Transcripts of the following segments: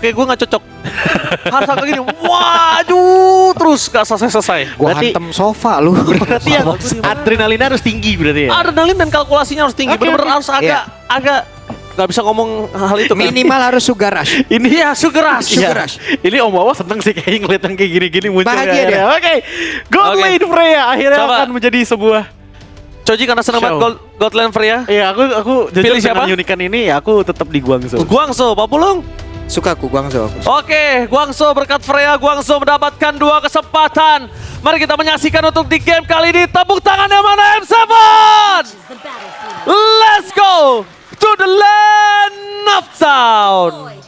kayak gue nggak cocok. Harus agak gini, waduh, terus gak selesai-selesai. Gua hantem sofa lu. Berarti yang adrenalinnya harus tinggi berarti ya? Adrenalin dan kalkulasinya harus tinggi, bener-bener harus agak nggak bisa ngomong hal itu kan. Minimal harus sugar rush. Ini ya sugar rush. Sugar rush. Ini Om Wawa seneng sih kayaknya ngeliat yang kayak gini-gini muncul. Bahagia dia. Oke, Gold Oke. Lane Freya akhirnya Coba. akan menjadi sebuah. Coji karena seneng banget Show. Godland Freya. Iya, aku jujur Pilih siapa? dengan unikan ini ya aku tetap di Guangzhou. Guangzhou, Pak Pulung. Suka aku Guangzhou. Oke, Guangzhou berkat Freya, Guangzhou mendapatkan 2 kesempatan. Mari kita menyaksikan untuk di game kali ini. Tepuk tangannya mana M7? Let's go to the land of sound.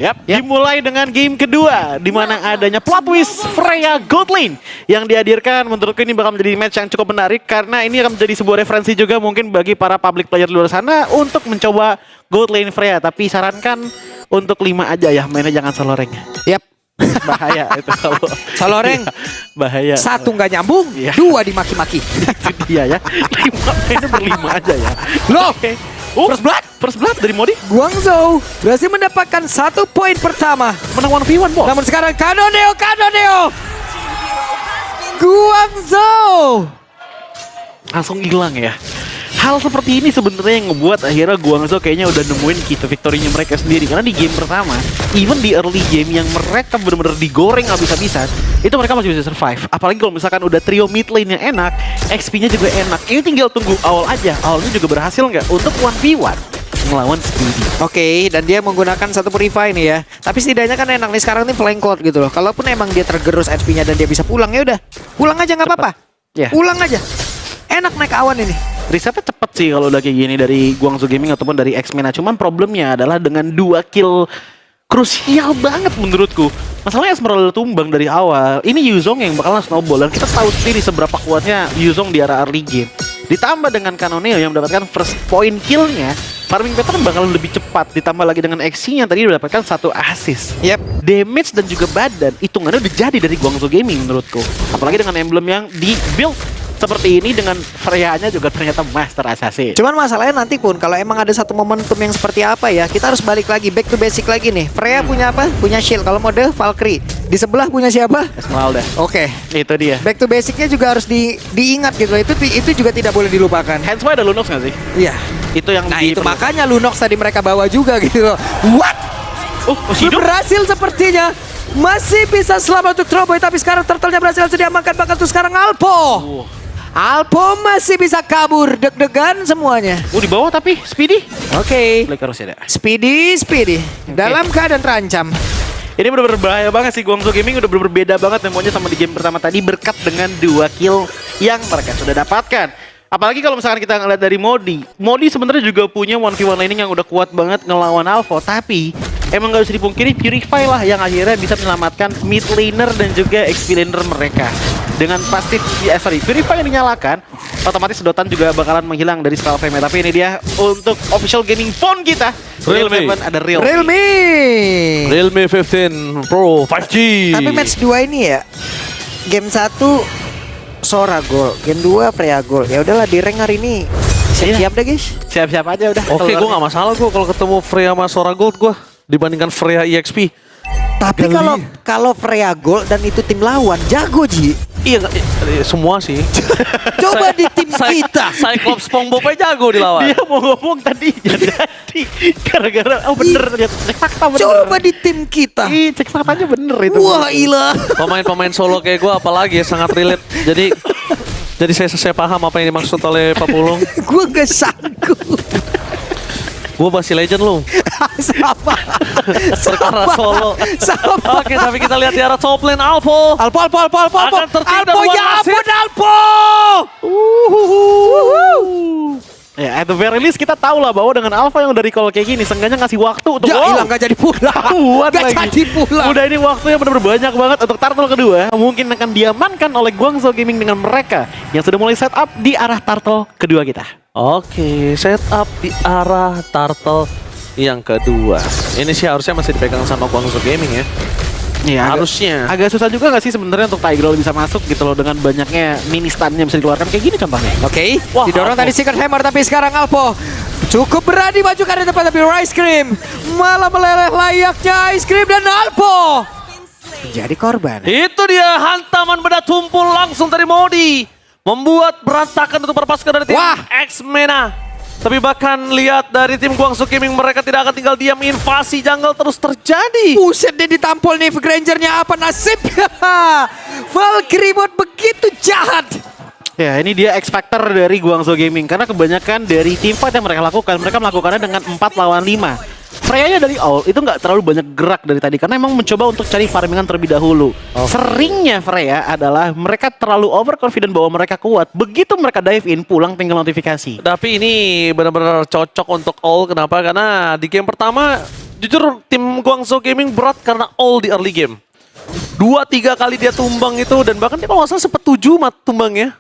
Yap, dimulai dengan game kedua di mana adanya plot twist Freya Gold Lane yang dihadirkan. Menurutku ini bakal menjadi match yang cukup menarik karena ini akan menjadi sebuah referensi juga mungkin bagi para public player di luar sana untuk mencoba Gold Lane Freya. Tapi sarankan untuk 5 aja ya, mainnya jangan solo rank. Yap. Bahaya itu kalau Solo rank. Iya, bahaya. 1 nggak nyambung, Iya. 2 dimaki-maki. Itu dia ya. 5 mainnya berlima aja ya. Loh, Oke. First blood dari Modi. Guangzhou berhasil mendapatkan 1 poin pertama. Menang 1v1 bos. Namun sekarang Kanoneo. Guangzhou. Langsung hilang ya. Hal seperti ini sebenarnya yang ngebuat akhirnya Guangzhou kayaknya udah nemuin key to victory-nya mereka sendiri. Karena di game pertama, even di early game yang mereka benar-benar digoreng habis-habisan, itu mereka masih bisa survive. Apalagi kalau misalkan udah trio mid lane yang enak, XP-nya juga enak. Ini tinggal tunggu awal aja. Awalnya juga berhasil nggak untuk 1v1 ngelawan Speedy. Oke, dan dia menggunakan 1 purify nih ya. Tapi setidaknya kan enak nih sekarang nih flank cloud gitu loh. Kalaupun emang dia tergerus HP-nya dan dia bisa pulang, ya udah. Pulang aja nggak apa-apa. Ya. Pulang aja. Enak naik awan ini. Resetnya cepet sih kalau udah kayak gini dari Guangzhou Gaming ataupun dari X-Men. Cuman problemnya adalah dengan 2 kill krusial banget menurutku. Masalahnya Esmeralda tumbang dari awal. Ini Yuzong yang bakalan snowball. Dan kita tahu sendiri seberapa kuatnya Yuzong di era early game. Ditambah dengan Kanoneo yang mendapatkan first point kill-nya, farming pattern bakalan lebih cepat. Ditambah lagi dengan XC yang tadi mendapatkan 1 assist. Yep. Damage dan juga badan hitungannya udah jadi dari Guangzhou Gaming menurutku. Apalagi dengan emblem yang di-build seperti ini dengan Freya-nya juga ternyata master assassin. Cuman masalahnya nanti pun kalau emang ada satu momentum yang seperti apa ya, kita harus balik lagi back to basic lagi nih. Freya punya apa? Punya shield. Kalau mode Valkyrie. Di sebelah punya siapa? Esmeralda. Oke. Itu dia. Back to basicnya juga harus diingat gitu. Itu juga tidak boleh dilupakan. Handsway ada Lunox nggak sih? Iya. Itu yang Nah itu makanya Lunox tadi mereka bawa juga gitu loh. What? masih hidup? Berhasil sepertinya. Masih bisa selamat untuk Troboy. Tapi sekarang turtle-nya berhasil diamankan. Bakal tuh sekarang Alpo. Alpo masih bisa kabur. Deg-degan semuanya. Di bawah tapi Speedy. Oke. Black harus ada. Speedy. Dalam keadaan terancam. Ini bener-bener bahaya banget sih. Guangzhou Gaming udah bener-bener beda banget temponya sama di game pertama tadi berkat dengan 2 kill yang mereka sudah dapatkan. Apalagi kalau misalkan kita ngeliat dari Modi. Modi sebenarnya juga punya 1v1 laning yang udah kuat banget ngelawan Alpha. Tapi emang gak bisa dipungkiri Purify lah yang akhirnya bisa menyelamatkan mid laner dan juga XP laner mereka. Dengan pasif, Purify yang dinyalakan, otomatis sedotan juga bakalan menghilang dari spell frame. Tapi ini dia untuk official gaming phone kita. Realme. Ada Realme. Realme 15 Pro 5G. Tapi match 2 ini ya, game 1 Sora gol, game 2 Freya gol. Ya udahlah di rank hari ini siap-siap deh guys. Siap-siap aja udah. Oke, gue gak masalah gue kalau ketemu Freya sama Sora Gold gue dibandingkan Freya EXP. Tapi kalau Freya gol dan itu tim lawan jago Ji. Iya, semua sih. Coba di tim kita. Cyclops SpongeBob aja jago dilawan. Dia mau ngomong tadi jadi gara-gara bener lihat cek fakta bener. Coba di tim kita. Ih, cek faktanya bener itu. Wah ilah. Pemain-pemain solo kayak gue apalagi ya sangat relate. Jadi saya paham apa yang dimaksud oleh Pak Pulung. Gue gak sanggup. Gue masih legend lu. Sama. Perkara solo. Sama. Oke, tapi kita lihat di arah top lane Alpha. Alpo. Akan tertib dan Alpo one ya wasit. ampun Alpo. Ya, at the very least kita tahu lah bahwa dengan Alpha yang udah recall kayak gini, seenggaknya ngasih waktu untuk Ya hilang gak jadi pulang. kuat Gak lagi. jadi pulang. Udah ini waktunya benar-benar banyak banget untuk turtle kedua. Mungkin akan diamankan oleh Guangzhou Gaming dengan mereka yang sudah mulai setup di arah turtle kedua kita. Oke, setup di arah turtle yang kedua. Ini sih harusnya masih dipegang sama Guangzhou Gaming ya. Iya, Harusnya. agak susah juga nggak sih sebenarnya untuk Tigreal bisa masuk gitu loh dengan banyaknya mini stun yang bisa dikeluarkan kayak gini contohnya. Oke, Wah, didorong Alpo. tadi Secret Hammer tapi sekarang Alpo Cukup berani maju ke arah depan tapi Ice Cream malah meleleh layaknya Ice Cream dan Alpo menjadi korban. Itu dia hantaman benda tumpul langsung dari Modi. Membuat berantakan untuk perpasukan dari tim Wah. X-Mena. Tapi bahkan lihat dari tim Guangzhou Gaming, mereka tidak akan tinggal diam, invasi jungle terus terjadi. Buset dia ditampol nih Grangernya, apa nasibnya? Valkyrie Bot begitu jahat. Ya, ini dia X Factor dari Guangzhou Gaming. Karena kebanyakan dari teamfight yang mereka lakukan, mereka melakukannya dengan 4 lawan 5. Freya-nya dari all itu nggak terlalu banyak gerak dari tadi karena emang mencoba untuk cari farmingan terlebih dahulu. Seringnya Freya adalah mereka terlalu overconfident bahwa mereka kuat. Begitu mereka dive in, pulang tinggal notifikasi. Tapi ini benar-benar cocok untuk all. Kenapa? Karena di game pertama, jujur tim Guangzhou Gaming berat karena all di early game. 2-3 kali dia tumbang itu, dan bahkan dia kalau nggak salah sempat 7 tumbangnya.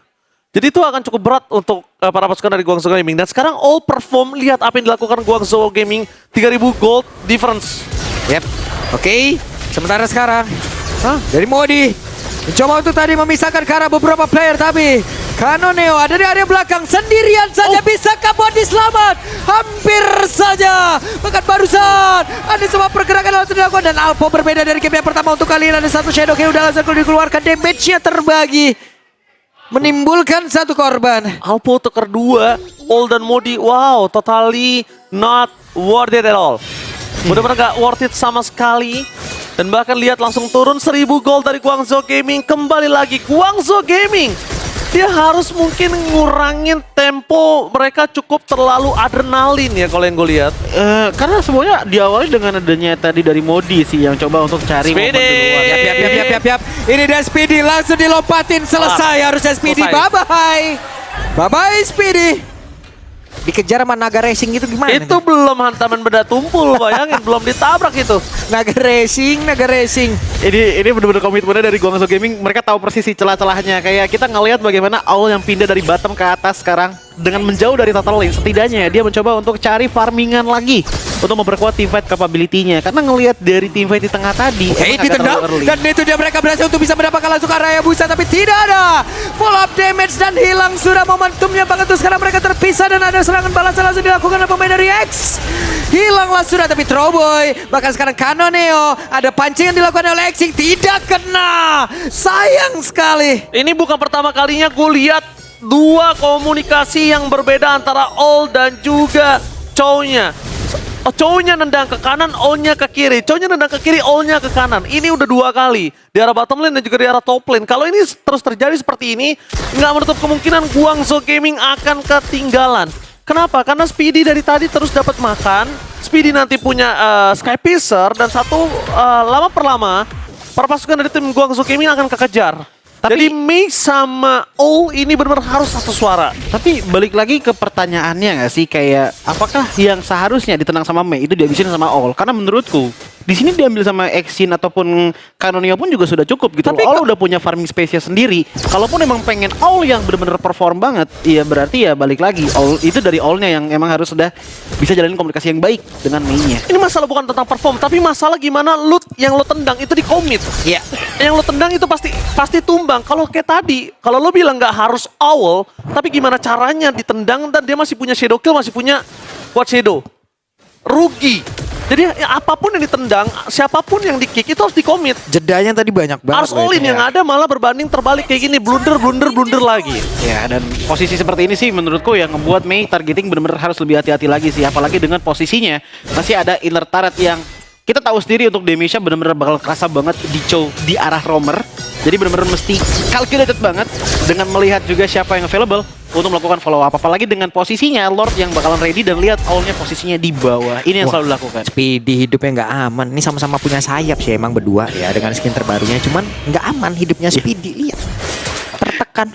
Jadi itu akan cukup berat untuk para pasukan dari Guangzhou Gaming. Dan sekarang all perform, lihat apa yang dilakukan Guangzhou Gaming. 3.000 gold difference. Yep. Oke. Sementara sekarang dari Modi mencoba untuk tadi memisahkan ke arah beberapa player, tapi Kanoneo ada di area belakang sendirian saja. Bisakah Modi selamat? Hampir saja. Bahkan barusan ada semua pergerakan langsung dilakukan, dan Alpo berbeda dari game yang pertama. Untuk kali ini ada satu Shadow King udah langsung dikeluarkan, damage-nya terbagi, menimbulkan satu korban. Alpo tukar 2, all dan Modi. Wow, totally not worth it at all. Benar-benar gak worth it sama sekali. Dan bahkan lihat langsung turun 1000 gold dari Guangzhou Gaming. Kembali lagi Guangzhou Gaming. Dia harus mungkin ngurangin tempo, mereka cukup terlalu adrenalin ya kalau yang gue lihat. Karena semuanya diawali dengan adanya tadi dari Modi sih yang coba untuk cari momen duluan. Yap. Ini dia Speedy langsung dilompatin, selesai harusnya Speedy. Selesai. Bye-bye Speedy. Dikejar sama Naga Racing itu gimana? Itu belum hantaman benda tumpul, bayangin belum ditabrak itu. Naga Racing. Ini benar-benar komitmennya dari Guangzhou Gaming. Mereka tahu persis sih celah-celahnya. Kayak kita ngelihat bagaimana Owl yang pindah dari bottom ke atas sekarang dengan menjauh dari total lane. Setidaknya dia mencoba untuk cari farmingan lagi untuk memperkuat teamfight capability-nya. Karena ngelihat dari teamfight di tengah tadi, Oke, ditendang, dan itu dia mereka berhasil untuk bisa mendapatkan langsung area busa, tapi tidak ada follow up damage dan hilang sudah momentumnya banget tuh. Sekarang mereka terpisah dan ada serangan balas langsung dilakukan oleh pemain dari X. Hilanglah sudah, tapi Trowboy, bahkan sekarang Kanoneo, ada pancing yang dilakukan oleh X, tidak kena. Sayang sekali. Ini bukan pertama kalinya gue lihat dua komunikasi yang berbeda antara all dan juga Chow-nya. Chow-nya nendang ke kanan, all-nya ke kiri. Chow-nya nendang ke kiri, all-nya ke kanan. Ini udah 2 kali. Di arah bottom lane dan juga di arah top lane. Kalau ini terus terjadi seperti ini, nggak menutup kemungkinan Guangzhou Gaming akan ketinggalan. Kenapa? Karena Speedy dari tadi terus dapat makan. Speedy nanti punya Sky Piercer, dan lama per lama, para pasukan dari tim Guangzhou Gaming akan kekejar. Jadi Mei sama All ini benar-benar harus satu suara. Tapi balik lagi ke pertanyaannya nggak sih, kayak apakah yang seharusnya ditendang sama Mei itu dihabisin sama All? Karena menurutku di sini diambil sama Exin ataupun Kanoneo pun juga sudah cukup gitu. Tapi All udah punya farming space-nya sendiri. Kalaupun emang pengen All yang benar-benar perform banget, ya berarti ya balik lagi All itu dari All-nya yang emang harus sudah bisa jalanin komunikasi yang baik dengan Mei-nya. Ini masalah bukan tentang perform, tapi masalah gimana loot yang lo tendang itu di commit. Iya. Yang lo tendang itu pasti tumbang. Kalau kayak tadi, kalau lo bilang nggak harus Owl, tapi gimana caranya ditendang dan dia masih punya shadow kill, masih punya quad shadow. Rugi. Jadi ya, apapun yang ditendang, siapapun yang di-kick itu harus di-commit. Jedanya tadi banyak banget. Harus all in, yang ada malah berbanding terbalik kayak gini, blunder lagi. Ya, dan posisi seperti ini sih menurutku yang membuat Mei targeting benar-benar harus lebih hati-hati lagi sih. Apalagi dengan posisinya masih ada inner turret yang kita tahu sendiri untuk damage-nya benar-benar bakal kerasa banget di Chow di arah roamer. Jadi benar-benar mesti calculated banget dengan melihat juga siapa yang available untuk melakukan follow up. Apalagi dengan posisinya Lord yang bakalan ready dan lihat all-nya posisinya di bawah. Ini yang selalu dilakukan. Speedy hidupnya nggak aman. Ini sama-sama punya sayap sih emang berdua ya dengan skin terbarunya. Cuman nggak aman hidupnya Speedy. Lihat. Tertekan.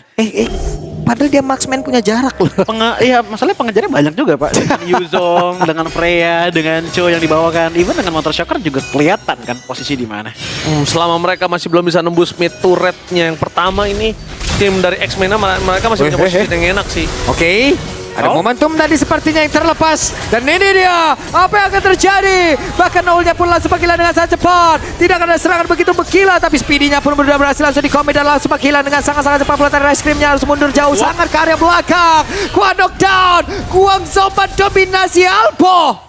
Padahal dia marksman punya jarak loh. Iya, masalahnya pengejarnya banyak juga Pak. Dengan Yuzong, dengan Freya, dengan Cho yang dibawakan. Even dengan Motor Shocker juga kelihatan kan posisi di mana. Selama mereka masih belum bisa nembus mid turretnya yang pertama ini, tim dari X-Mena mereka masih punya posisi yang enak sih. Oke. Ada momentum tadi sepertinya yang terlepas. Dan ini dia. Apa yang akan terjadi? Bahkan Owl-nya pun langsung bergila dengan sangat cepat. Tidak ada serangan begitu bergila. Tapi speedinya pun sudah berhasil langsung di-commit dan langsung bergila dengan sangat-sangat cepat. Pelataran Ice Cream-nya harus mundur jauh. Sangat ke area belakang. Kuat knockdown. Guangzhou mendominasi Alpo.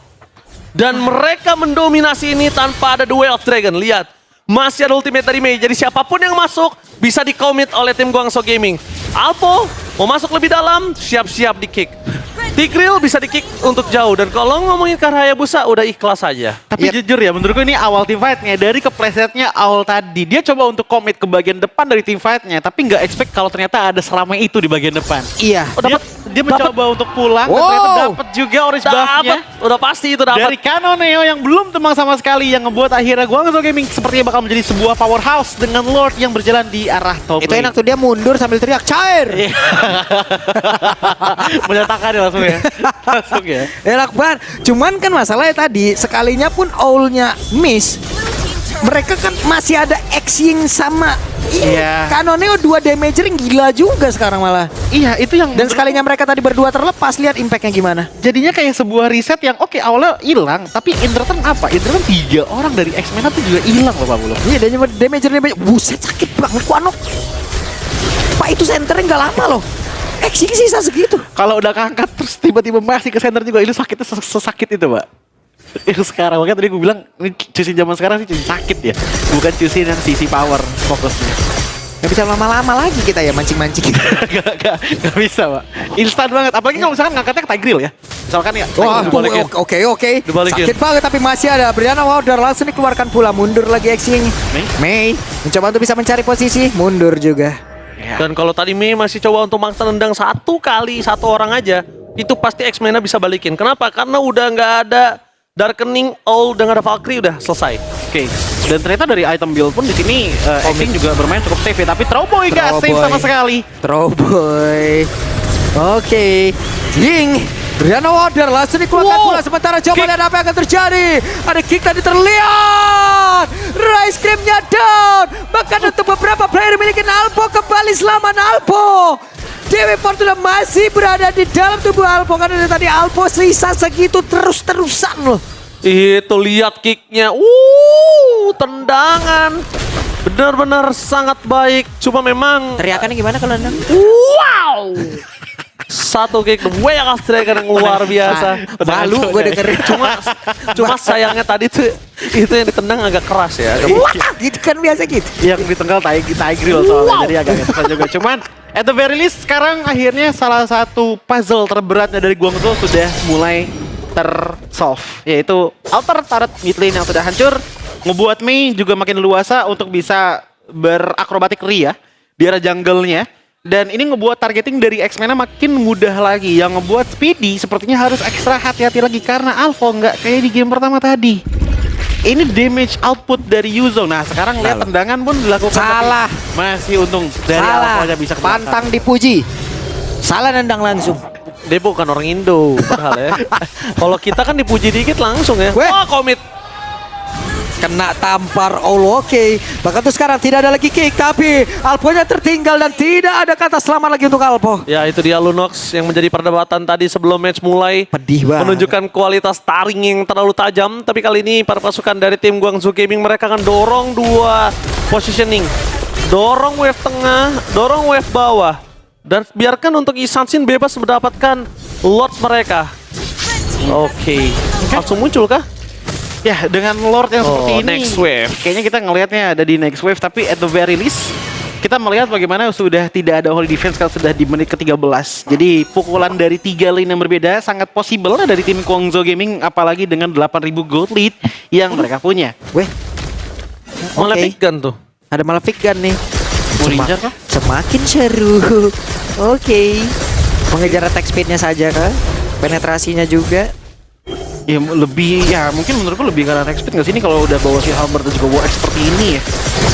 Dan mereka mendominasi ini tanpa ada duel of Dragon. Lihat, masih ada ultimate dari Mei. Jadi siapapun yang masuk bisa di-commit oleh tim Guangzhou Gaming. Alpo mau masuk lebih dalam, siap-siap di-kick. Tigreal bisa di-kick untuk jauh. Dan kalau ngomongin ke Hayabusa, udah ikhlas aja. Tapi jujur ya, menurutku ini awal team fight-nya. Dari keplesetnya Owl tadi. Dia coba untuk commit ke bagian depan dari team fight-nya. Tapi nggak expect kalau ternyata ada seramai itu di bagian depan. Iya. Oh, dapat. Dia mencoba untuk pulang dan ternyata dapat juga orange buff-nya. Udah pasti itu dapat. Dari Kanoneo yang belum tembang sama sekali. Yang ngebuat akhirnya Guangzhou Gaming sepertinya bakal menjadi sebuah powerhouse dengan Lord yang berjalan di arah top Itu lane. enak tuh, dia mundur sambil teriak, cair! Iya. Menyatakan ya langsung ya. Langsung ya. Enak banget. Cuman kan masalahnya tadi, sekalinya pun Owl-nya miss, mereka kan masih ada Xing sama Iya. Kanoneo 2 damager yang gila juga sekarang malah. Iya, itu yang Dan sekalinya mereka tadi berdua terlepas, lihat impactnya gimana. jadinya kayak sebuah riset yang oke awalnya hilang, tapi in return apa? In return 3 orang dari X-Men itu juga hilang loh Pak Bulu. Iya, damager. Buset, sakit banget Kuanok. Pak, itu senternya nggak lama loh. Xing sisa segitu. Kalau udah keangkat terus tiba-tiba masih ke center juga, itu sakitnya sesakit itu Pak. Itu sekarang, makanya tadi gue bilang ini cuci zaman sekarang sih cuci sakit ya, bukan cuci yang sisi power fokusnya. Gak bisa lama-lama lagi kita ya mancing-mancing. Gak bisa Pak, instan banget. Apalagi kalau misalkan ngangkatnya ke Tigreal ya, misalkan ya. Wah, Dibalikin. oke. Dibalikin. Sakit banget tapi masih ada. Brianna Wilder langsung dikeluarkan pula. Mundur lagi Xing. Mei mencoba untuk bisa mencari posisi. Mundur juga. Ya. Dan kalau tadi Mei masih coba untuk maksa nendang satu orang aja, itu pasti X-Men-nya bisa balikin. Kenapa? Karena udah nggak ada Darkening, Owl, dan ada Valkyrie udah selesai. Oke. Dan ternyata dari item build pun di sini Xing juga bermain cukup safe ya, tapi Trowboy gak safe sama sekali. Trowboy. Oke. Ying. Brianna Wilder langsung dikeluarkan pula. Sementara coba lihat apa yang akan terjadi. Ada kick tadi terlihat. Rice Cream-nya down. Bahkan untuk beberapa player memiliki Alpo kembali selamat Alpo. Dewi Fortuna masih berada di dalam tubuh Alpo. Karena dari tadi Alpo sisa segitu terus-terusan loh. Itu lihat kicknya, tendangan. Benar-benar sangat baik. Cuma memang Teriakannya gimana kalau nendang? wow. Satu kick way of Dragon yang luar biasa. Malu gue dengerin. Cuma sayangnya tadi tuh itu yang ditendang agak keras ya. Wah, gitu kan biasa gitu. Yang ditenggal Tigreal soalnya, jadi agak susah juga. Cuman at the very least sekarang akhirnya salah satu puzzle terberatnya dari Guangzhou sudah mulai tersolve, yaitu altar turret mid lane yang sudah hancur, ngebuat Mei juga makin luasa untuk bisa berakrobatik ria di arah jungle-nya. Dan ini ngebuat targeting dari X-Men makin mudah lagi, yang ngebuat Speedy sepertinya harus ekstra hati-hati lagi karena Alpha nggak kayak di game pertama tadi. Ini damage output dari Yuzo. Nah sekarang lihat tendangan pun dilakukan. Salah. Tapi masih untung dari Salah. Alpha aja bisa ke belakang. Pantang dipuji. Salah nendang langsung. Dia bukan orang Indo, padahal ya. Kalau kita kan dipuji dikit langsung ya. Weh. Wah, komit. Kena tampar all oke. Bahkan tuh sekarang tidak ada lagi kick. Tapi Alpo-nya tertinggal dan tidak ada kata selamat lagi untuk Alpo. Ya itu dia Lunox yang menjadi perdebatan tadi sebelum match mulai. Pedih banget. Menunjukkan kualitas taring yang terlalu tajam. Tapi kali ini para pasukan dari tim Guangzhou Gaming mereka akan dorong dua positioning. Dorong wave tengah, dorong wave bawah. Dan biarkan untuk Isansin bebas mendapatkan Lord mereka. Oke. Langsung muncul kah? Ya dengan Lord yang seperti ini next wave. kayaknya kita ngelihatnya ada di next wave. Tapi at the very least kita melihat bagaimana sudah tidak ada holy defense kalau sudah di menit ke-13. Jadi pukulan dari 3 lane yang berbeda sangat possible dari tim Guangzhou Gaming, apalagi dengan 8.000 gold lead yang mereka punya. Weh. Malah Oke. pick gun tuh. Ada Malefic Gun nih. Mau diincar kah? Semakin seru. Oke. Mengejar attack speednya saja kah? Penetrasinya juga. Ya lebih, ya mungkin menurutku lebih karena attack speed nggak sih ini kalau udah bawa si Halberd dan juga bawa seperti ini ya.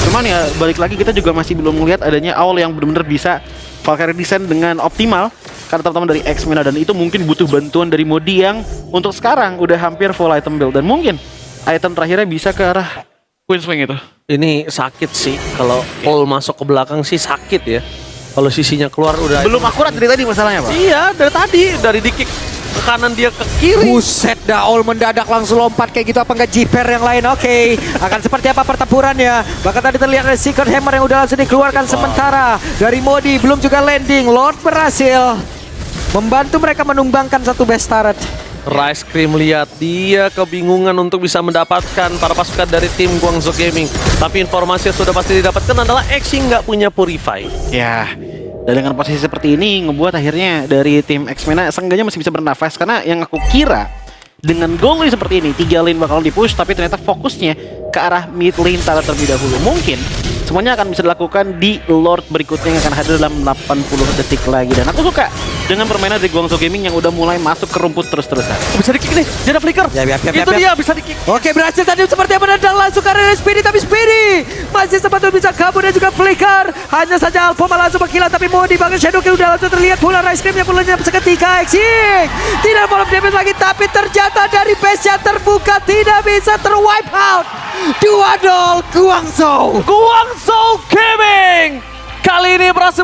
Cuman ya balik lagi kita juga masih belum melihat adanya Owl yang benar-benar bisa Valkyrie design dengan optimal. Karena teman-teman dari X-Men dan itu mungkin butuh bantuan dari Modi yang untuk sekarang udah hampir full item build. Dan mungkin item terakhirnya bisa ke arah Queen Swing itu. Ini sakit sih. Kalau All masuk ke belakang sih sakit ya. Kalau sisinya keluar udah. Belum akurat dari tadi masalahnya, Pak. Iya, dari tadi dari di kick ke kanan dia ke kiri. Buset dah, All mendadak langsung lompat kayak gitu. Apa nggak jiper yang lain? Oke, akan seperti apa pertempurannya? Bahkan tadi terlihat ada Secret Hammer yang udah langsung dikeluarkan sementara dari Modi. Belum juga landing. Lord berhasil membantu mereka menumbangkan satu base turret. Rice Cream lihat dia kebingungan untuk bisa mendapatkan para pasukan dari tim Guangzhou Gaming. Tapi informasi yang sudah pasti didapatkan adalah Xing nggak punya Purify. Ya, dan dengan posisi seperti ini ngebuat akhirnya dari tim X-Mena seenggaknya masih bisa bernafas. Karena yang aku kira dengan goal seperti ini 3 lane bakal dipush, tapi ternyata fokusnya ke arah mid lane terlebih dahulu. Mungkin semuanya akan bisa dilakukan di Lord berikutnya yang akan hadir dalam 80 detik lagi. Dan aku suka dengan permainan dari Guangzhou Gaming yang udah mulai masuk ke rumput terus-terusan. Bisa di kick nih, dia ada flicker. Itu dia bisa di kick. Oke, berhasil tadi seperti apa menendang langsung ke arah Speedy, tapi Speedy masih sempat bisa kabur dan juga flicker. Hanya saja Alpha malah langsung menghilang, tapi mau dibangun Shadow Kill udah langsung terlihat pula Rice Cream yang pulangnya seketika. Xing tidak mau damage lagi, tapi ternyata dari base-nya terbuka tidak bisa terwipe out. 2-0 Guangzhou Guangzhou Gaming kali ini berhasil